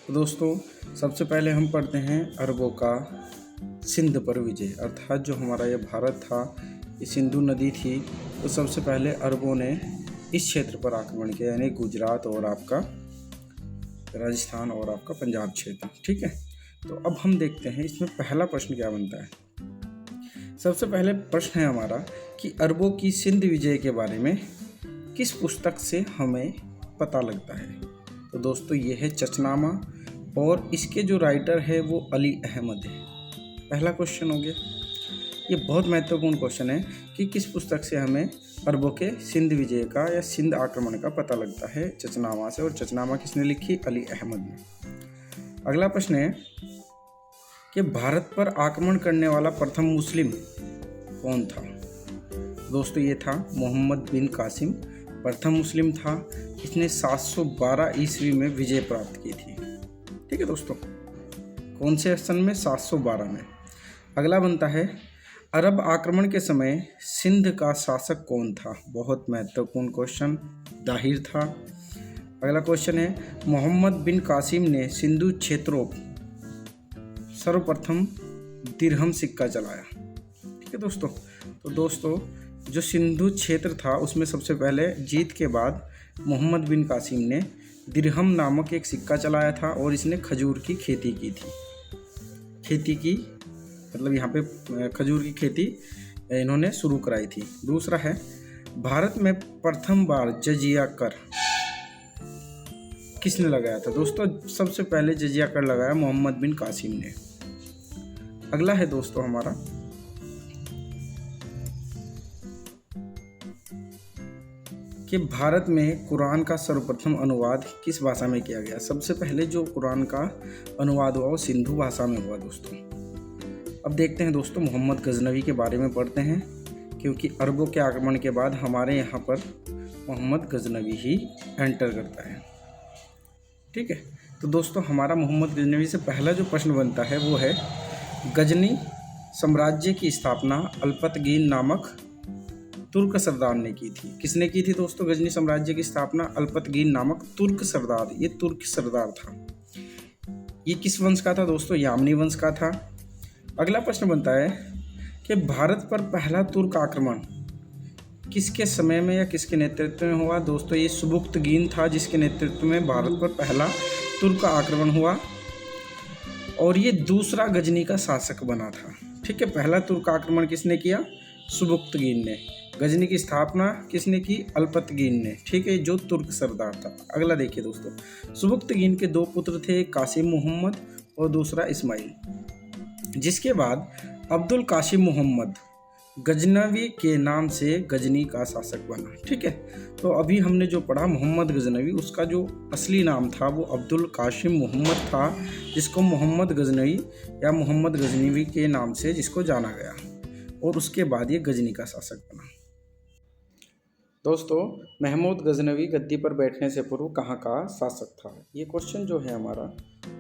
तो दोस्तों, सबसे पहले हम पढ़ते हैं अरबों का सिंध पर विजय। अर्थात जो हमारा ये भारत था, ये सिंधु नदी थी, तो सबसे पहले अरबों ने इस क्षेत्र पर आक्रमण किया, यानी गुजरात और आपका राजस्थान और आपका पंजाब क्षेत्र। ठीक है, तो अब हम देखते हैं इसमें पहला प्रश्न क्या बनता है। सबसे पहले प्रश्न है हमारा कि अरबों की सिंध विजय के बारे में किस पुस्तक से हमें पता लगता है। तो दोस्तों, ये है चचनामा और इसके जो राइटर है वो अली अहमद है। पहला क्वेश्चन हो गया। ये बहुत महत्वपूर्ण क्वेश्चन है कि किस पुस्तक से हमें अरबों के सिंध विजय का या सिंध आक्रमण का पता लगता है। चचनामा से, और चचनामा किसने लिखी? अली अहमद ने। अगला प्रश्न है कि भारत पर आक्रमण करने वाला प्रथम मुस्लिम कौन था। दोस्तों, ये था मोहम्मद बिन कासिम, प्रथम मुस्लिम था। इसने 712 ईस्वी में विजय प्राप्त की थी। ठीक है दोस्तों, कौन से सन में? 712 में। अगला बनता है अरब आक्रमण के समय सिंध का शासक कौन था। बहुत महत्वपूर्ण क्वेश्चन, दाहिर था। अगला क्वेश्चन है मोहम्मद बिन कासिम ने सिंधु क्षेत्रों सर्वप्रथम दिरहम सिक्का चलाया। ठीक है दोस्तों, तो दोस्तों जो सिंधु क्षेत्र था उसमें सबसे पहले जीत के बाद मोहम्मद बिन कासिम ने दिरहम नामक एक सिक्का चलाया था और इसने खजूर की खेती की थी। खेती की मतलब यहाँ पे खजूर की खेती इन्होंने शुरू कराई थी। दूसरा है भारत में प्रथम बार जजिया कर किसने लगाया था। दोस्तों, सबसे पहले जजिया कर लगाया मोहम्मद बिन कासिम ने। अगला है दोस्तों हमारा कि भारत में कुरान का सर्वप्रथम अनुवाद किस भाषा में किया गया। सबसे पहले जो कुरान का अनुवाद हुआ वो सिंधु भाषा में हुआ दोस्तों। अब देखते हैं दोस्तों मोहम्मद गजनवी के बारे में पढ़ते हैं, क्योंकि अरबों के आक्रमण के बाद हमारे यहाँ पर मोहम्मद गजनवी ही एंटर करता है। ठीक है, तो दोस्तों हमारा मोहम्मद गजनवी से पहला जो प्रश्न बनता है वो है गजनी साम्राज्य की स्थापना अल्पतगीन नामक तुर्क सरदार ने की थी। किसने की थी दोस्तों गजनी साम्राज्य की स्थापना? अल्पतगीन नामक तुर्क सरदार। ये तुर्क सरदार था। ये किस वंश का था दोस्तों? यामनी वंश का था। अगला प्रश्न बनता है कि भारत पर पहला तुर्क आक्रमण किसके समय में या किसके नेतृत्व में हुआ। दोस्तों, ये सुबुक्तगीन था जिसके नेतृत्व में भारत पर पहला तुर्क आक्रमण हुआ और ये दूसरा गजनी का शासक बना था। ठीक है, पहला तुर्क आक्रमण किसने किया? सुबुक्तगीन ने। गजनी की स्थापना किसने की? अल्पतगीन ने। ठीक है, जो तुर्क सरदार था। अगला देखिए दोस्तों, सुबुक्तगीन के दो पुत्र थे, कासिम मोहम्मद और दूसरा इस्माइल, जिसके बाद अब्दुल कासिम मोहम्मद गजनवी के नाम से गजनी का शासक बना। ठीक है, तो अभी हमने जो पढ़ा मोहम्मद गजनवी, उसका जो असली नाम था वो अब्दुल कासिम मोहम्मद था, जिसको मोहम्मद गजनवी या मोहम्मद गजनवी के नाम से जिसको जाना गया, और उसके बाद ये गजनी का शासक बना। दोस्तों, महमूद गजनवी गद्दी पर बैठने से पूर्व कहाँ का शासक था। ये क्वेश्चन जो है हमारा,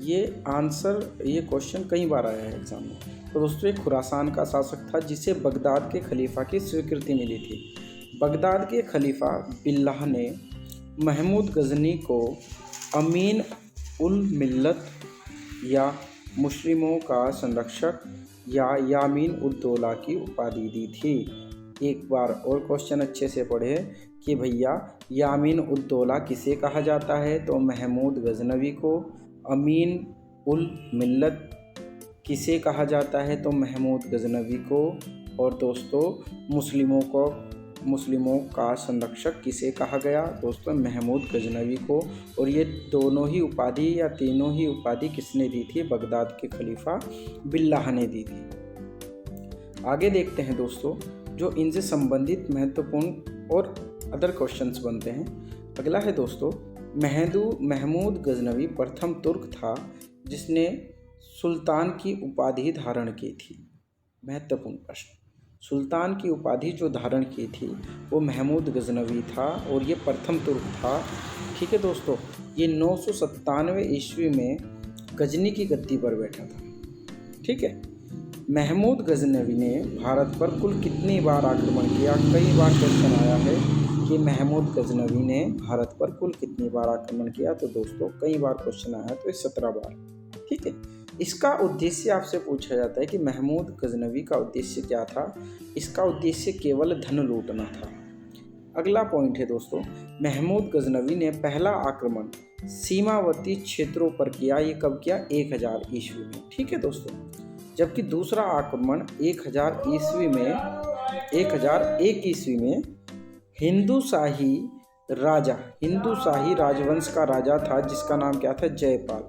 ये क्वेश्चन कई बार आया है एग्जाम में। तो दोस्तों, ये खुरासान का शासक था जिसे बगदाद के खलीफा की स्वीकृति मिली थी। बगदाद के खलीफा बिल्लाह ने महमूद गजनी को अमीन उल मिल्लत या मुस्लिमों का संरक्षक या यामीन उद दौला की उपाधि दी थी। एक बार और क्वेश्चन अच्छे से पढ़े कि भैया यामीन उद दौला किसे कहा जाता है। तो महमूद गजनवी को। अमीन उल मिल्लत किसे कहा जाता है? तो महमूद गजनवी को। और दोस्तों मुस्लिमों का संरक्षक किसे कहा गया? दोस्तों महमूद गजनवी को। और ये दोनों ही उपाधि या तीनों ही उपाधि किसने दी थी? बगदाद के खलीफा बिल्लाह ने दी थी। आगे देखते हैं दोस्तों जो इनसे संबंधित महत्वपूर्ण और अदर क्वेश्चंस बनते हैं। अगला है दोस्तों महमूद गजनवी प्रथम तुर्क था जिसने सुल्तान की उपाधि धारण की थी। महत्वपूर्ण प्रश्न, सुल्तान की उपाधि जो धारण की थी वो महमूद गजनवी था और ये प्रथम तुर्क था। ठीक है दोस्तों, ये 997 ईस्वी में गजनी की गद्दी पर बैठा था। ठीक है, महमूद गजनवी ने भारत पर कुल कितनी बार आक्रमण किया? कई बार क्वेश्चन आया है कि महमूद गजनवी ने भारत पर कुल कितनी बार आक्रमण किया? तो दोस्तों कई बार क्वेश्चन आया, तो ये 17 बार। ठीक है। इसका उद्देश्य आपसे पूछा जाता है कि महमूद गजनवी का उद्देश्य क्या था? इसका उद्देश्य केवल धन लूटना था। अगला पॉइंट है दोस्तों, महमूद गजनवी ने पहला आक्रमण सीमावर्ती क्षेत्रों पर किया। ये कब किया? 1000 ईस्वी में। ठीक है दोस्तों। जबकि दूसरा आक्रमण 1001 ईस्वी में हिंदू शाही राजवंश का राजा था, जिसका नाम क्या था? जयपाल।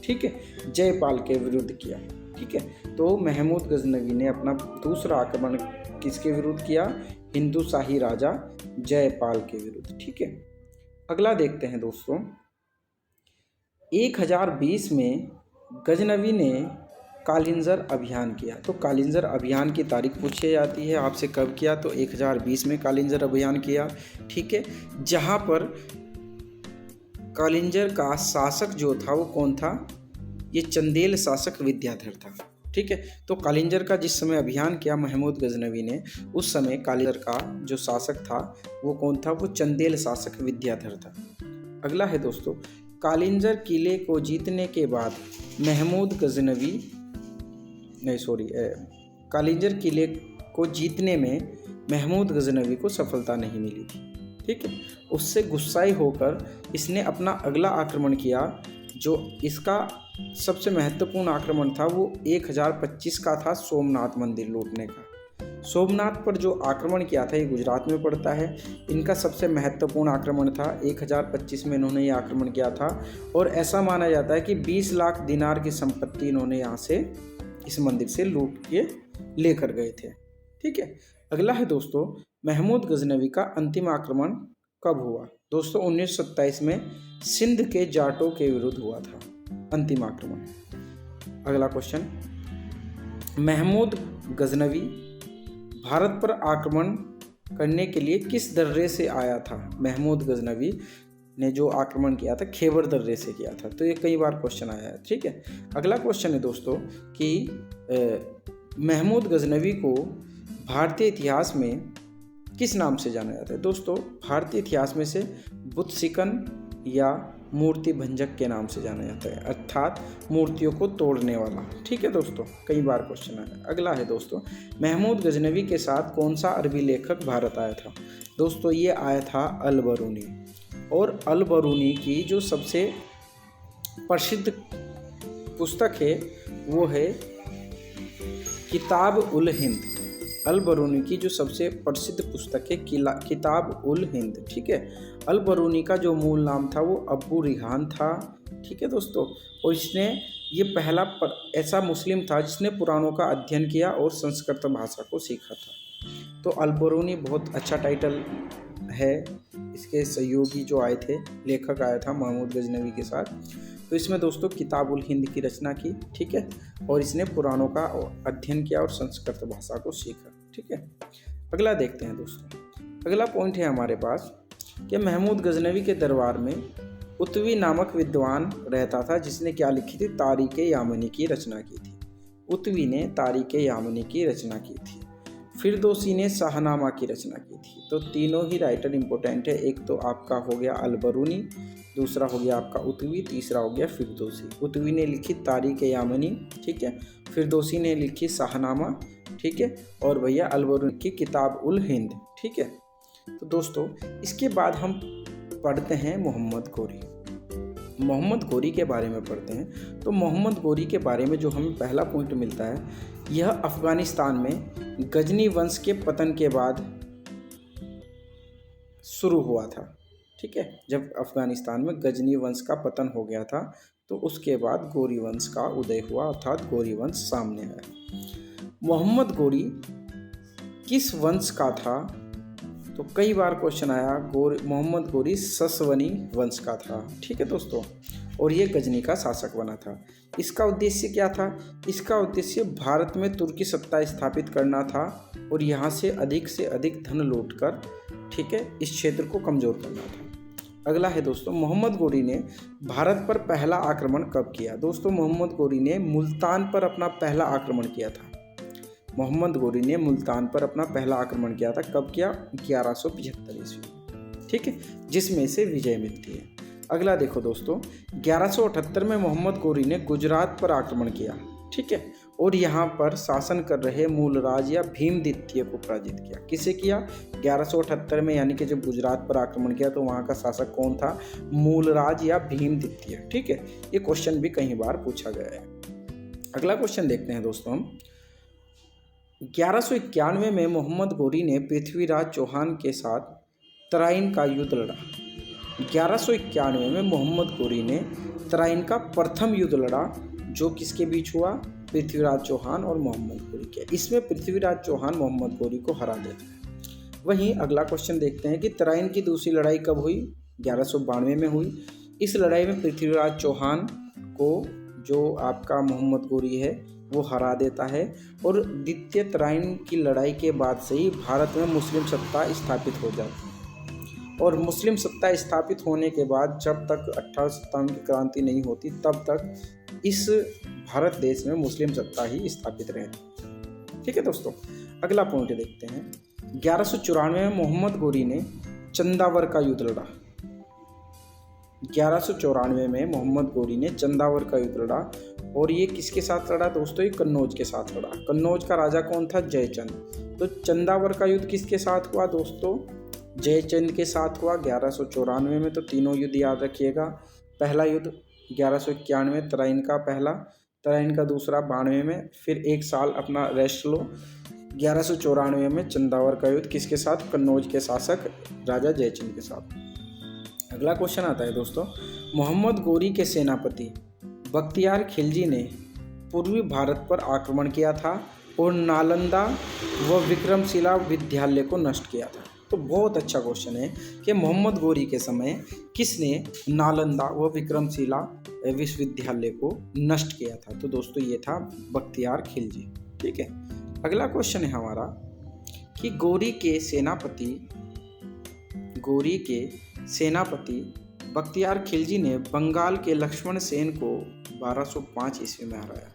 ठीक है, जयपाल के विरुद्ध किया। ठीक है, तो महमूद गजनवी ने अपना दूसरा आक्रमण किसके विरुद्ध किया? हिंदू शाही राजा जयपाल के विरुद्ध। ठीक है। अगला देखते हैं दोस्तों, 1020 में गजनवी ने कालिंजर अभियान किया। तो कालिंजर अभियान की तारीख पूछी जाती है आपसे, कब किया? तो 1020 में कालिंजर अभियान किया। ठीक है, जहाँ पर कालिंजर का शासक जो था वो कौन था? ये चंदेल शासक विद्याधर था। ठीक है, तो कालिंजर का जिस समय अभियान किया महमूद गजनवी ने, उस समय कालिंजर का जो शासक था वो कौन था? वो चंदेल शासक विद्याधर था। अगला है दोस्तों, कालिंजर किले को जीतने के बाद कालिंजर किले को जीतने में महमूद गजनवी को सफलता नहीं मिली थी। ठीक है, उससे गुस्साई होकर इसने अपना अगला आक्रमण किया। जो इसका सबसे महत्वपूर्ण आक्रमण था वो 1025 का था, सोमनाथ मंदिर लूटने का। सोमनाथ पर जो आक्रमण किया था, ये गुजरात में पड़ता है। इनका सबसे महत्वपूर्ण आक्रमण था। 1025 में इन्होंने ये आक्रमण किया था और ऐसा माना जाता है कि 20 लाख दिनार की संपत्ति इन्होंने यहाँ से, इस मंदिर से लूट के लेकर गए थे। ठीक है। अगला है दोस्तों, महमूद गजनवी का अंतिम आक्रमण कब हुआ? दोस्तों 1927 में सिंध के जाटों के विरुद्ध हुआ था अंतिम आक्रमण। अगला क्वेश्चन, महमूद गजनवी भारत पर आक्रमण करने के लिए किस दर्रे से आया था? महमूद गजनवी ने जो आक्रमण किया था खैबर दर्रे से किया था। तो ये कई बार क्वेश्चन आया है। ठीक है। अगला क्वेश्चन है दोस्तों कि महमूद गजनवी को भारतीय इतिहास में किस नाम से जाना जाता है? दोस्तों भारतीय इतिहास में से बुतसिकन या मूर्ति भंजक के नाम से जाना जाता है, अर्थात मूर्तियों को तोड़ने वाला। ठीक है दोस्तों, कई बार क्वेश्चन आया। अगला है दोस्तों, महमूद गजनवी के साथ कौन सा अरबी लेखक भारत आया था? दोस्तों ये आया था अल बरूनी। और अल बरूनी की जो सबसे प्रसिद्ध पुस्तक है वो है किताब उल हिंद। अल बरूनी की जो सबसे प्रसिद्ध पुस्तक है किताब उल हिंद। ठीक है। अल बरूनी का जो मूल नाम था वो अबू रिहान था। ठीक है दोस्तों, और इसने ये पहला ऐसा मुस्लिम था जिसने पुराणों का अध्ययन किया और संस्कृत भाषा को सीखा था। तो अल बरूनी बहुत अच्छा टाइटल है। इसके सहयोगी जो आए थे, लेखक आया था महमूद गजनवी के साथ। तो इसमें दोस्तों किताब उल हिंद की रचना की। ठीक है, और इसने पुराणों का अध्ययन किया और संस्कृत भाषा को सीखा। ठीक है। अगला देखते हैं दोस्तों, अगला पॉइंट है हमारे पास कि महमूद गजनवी के दरबार में उत्वी नामक विद्वान रहता था, जिसने क्या लिखी थी? तारीख यामनी की रचना की थी। उत्वी ने तारीख यामनी की रचना की थी। फिरदौसी ने शाहनामा की रचना की थी। तो तीनों ही राइटर इंपॉर्टेंट है। एक तो आपका हो गया अल बरूनी, दूसरा हो गया आपका उत्वी, तीसरा हो गया फिरदौसी। उत्वी ने लिखी तारीख यामनी, ठीक है, फिरदौसी ने लिखी शाहनामा, ठीक है, और भैया अल बरूनी की किताब उल हिंद। ठीक है। तो दोस्तों इसके बाद हम पढ़ते हैं मोहम्मद गोरी। मोहम्मद गोरी के बारे में पढ़ते हैं। तो मोहम्मद गोरी के बारे में जो हमें पहला पॉइंट मिलता है, यह अफगानिस्तान में गजनी वंश के पतन के बाद शुरू हुआ था। ठीक है, जब अफगानिस्तान में गजनी वंश का पतन हो गया था तो उसके बाद गौरी वंश का उदय हुआ, अर्थात गौरी वंश सामने आया। मोहम्मद गौरी किस वंश का था? तो कई बार क्वेश्चन आया। मोहम्मद गौरी ससवनी वंश का था। ठीक है दोस्तों, और ये गजनी का शासक बना था। इसका उद्देश्य क्या था? इसका उद्देश्य भारत में तुर्की सत्ता स्थापित करना था और यहाँ से अधिक धन लूटकर, ठीक है, इस क्षेत्र को कमज़ोर करना था। अगला है दोस्तों, मोहम्मद गौरी ने भारत पर पहला आक्रमण कब किया? दोस्तों मोहम्मद गौरी ने मुल्तान पर अपना पहला आक्रमण किया था। मोहम्मद गौरी ने मुल्तान पर अपना पहला आक्रमण किया था। कब किया? 1175 ईस्वी। ठीक है, जिसमें से विजय मिलती है। अगला देखो दोस्तों, 1178 में मोहम्मद गोरी ने गुजरात पर आक्रमण किया, ठीक है, और यहाँ पर शासन कर रहे मूलराज या भीमद्वितीय को पराजित किया। किसे किया? 1178 में, यानी कि जब गुजरात पर आक्रमण किया तो वहाँ का शासक कौन था? मूलराज या भीमद्वितीय, ठीक है। ये क्वेश्चन भी कई बार पूछा गया है। अगला क्वेश्चन देखते हैं दोस्तों हम। 1191 में मोहम्मद गोरी ने पृथ्वीराज चौहान के साथ तराइन का युद्ध लड़ा। 1191 में मोहम्मद गोरी ने तराइन का प्रथम युद्ध लड़ा, जो किसके बीच हुआ? पृथ्वीराज चौहान और मोहम्मद गोरी के। इसमें पृथ्वीराज चौहान मोहम्मद गोरी को हरा देता है। वहीं अगला क्वेश्चन देखते हैं कि तराइन की दूसरी लड़ाई कब हुई? 1192 में हुई। इस लड़ाई में पृथ्वीराज चौहान को जो आपका मोहम्मद गोरी है वो हरा देता है, और द्वितीय तराइन की लड़ाई के बाद से ही भारत में मुस्लिम सत्ता स्थापित हो जाती है। और मुस्लिम सत्ता स्थापित होने के बाद जब तक 1857 की क्रांति नहीं होती तब तक इस भारत देश में मुस्लिम सत्ता ही स्थापित रहती। ठीक है दोस्तों, अगला पॉइंट देखते हैं। 1194 में मोहम्मद गोरी ने चंदावर का युद्ध लड़ा। 1194 में मोहम्मद गोरी ने चंदावर का युद्ध लड़ा, और ये किसके साथ लड़ा दोस्तों? ये कन्नौज के साथ लड़ा। कन्नौज का राजा कौन था? जयचंद। तो चंदावर का युद्ध किसके साथ हुआ दोस्तों? जयचंद के साथ हुआ 1194 में। तो तीनों युद्ध याद रखिएगा। पहला युद्ध 1191 तराइन का पहला, तराइन का दूसरा 92 में, फिर एक साल अपना रेस्ट लो। 1194 में चंदावर का युद्ध किसके साथ? कन्नौज के शासक राजा जयचंद के साथ। अगला क्वेश्चन आता है दोस्तों, मोहम्मद गोरी के सेनापति बख्तियार खिलजी ने पूर्वी भारत पर आक्रमण किया था और नालंदा व विक्रमशिला विद्यालय को नष्ट किया था। तो बहुत अच्छा क्वेश्चन है कि मोहम्मद गोरी के समय किसने नालंदा व विक्रमशिला विश्वविद्यालय को नष्ट किया था? तो दोस्तों ये था बख्तियार खिलजी। ठीक है, अगला क्वेश्चन है हमारा कि गोरी के सेनापति बख्तियार खिलजी ने बंगाल के लक्ष्मण सेन को 1205 ईस्वी में हराया।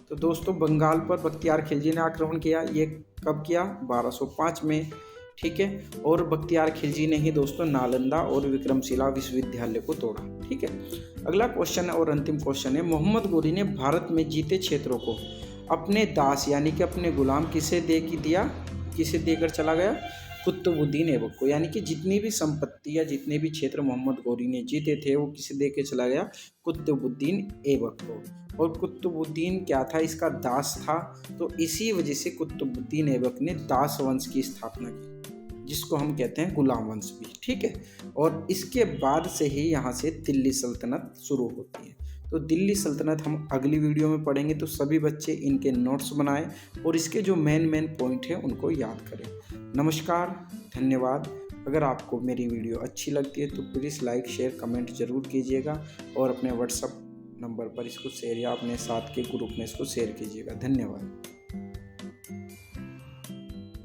तो दोस्तों बंगाल पर बख्तियार खिलजी ने आक्रमण किया। ये कब किया? 1205 में। ठीक है, और बख्तियार खिलजी ने ही दोस्तों नालंदा और विक्रमशिला विश्वविद्यालय को तोड़ा। ठीक है, अगला क्वेश्चन और अंतिम क्वेश्चन है, मोहम्मद गोरी ने भारत में जीते क्षेत्रों को अपने दास यानी कि अपने गुलाम किसे देकर चला गया? कुतुबुद्दीन ऐबक को। यानी कि जितनी भी संपत्ति या जितने भी क्षेत्र मोहम्मद गोरी ने जीते थे वो किसे दे के चला गया? कुतुबुद्दीन ऐबक को। और कुतुबुद्दीन क्या था? इसका दास था। तो इसी वजह से कुतुबुद्दीन ऐबक ने दास वंश की स्थापना की, जिसको हम कहते हैं गुलाम वंश भी। ठीक है, और इसके बाद से ही यहाँ से दिल्ली सल्तनत शुरू होती है। तो दिल्ली सल्तनत हम अगली वीडियो में पढ़ेंगे। तो सभी बच्चे इनके नोट्स बनाएं और इसके जो मेन पॉइंट हैं उनको याद करें। नमस्कार, धन्यवाद। अगर आपको मेरी वीडियो अच्छी लगती है तो प्लीज़ लाइक, शेयर, कमेंट ज़रूर कीजिएगा, और अपने व्हाट्सएप नंबर पर इसको शेयर या अपने साथ के ग्रुप में इसको शेयर कीजिएगा। धन्यवाद।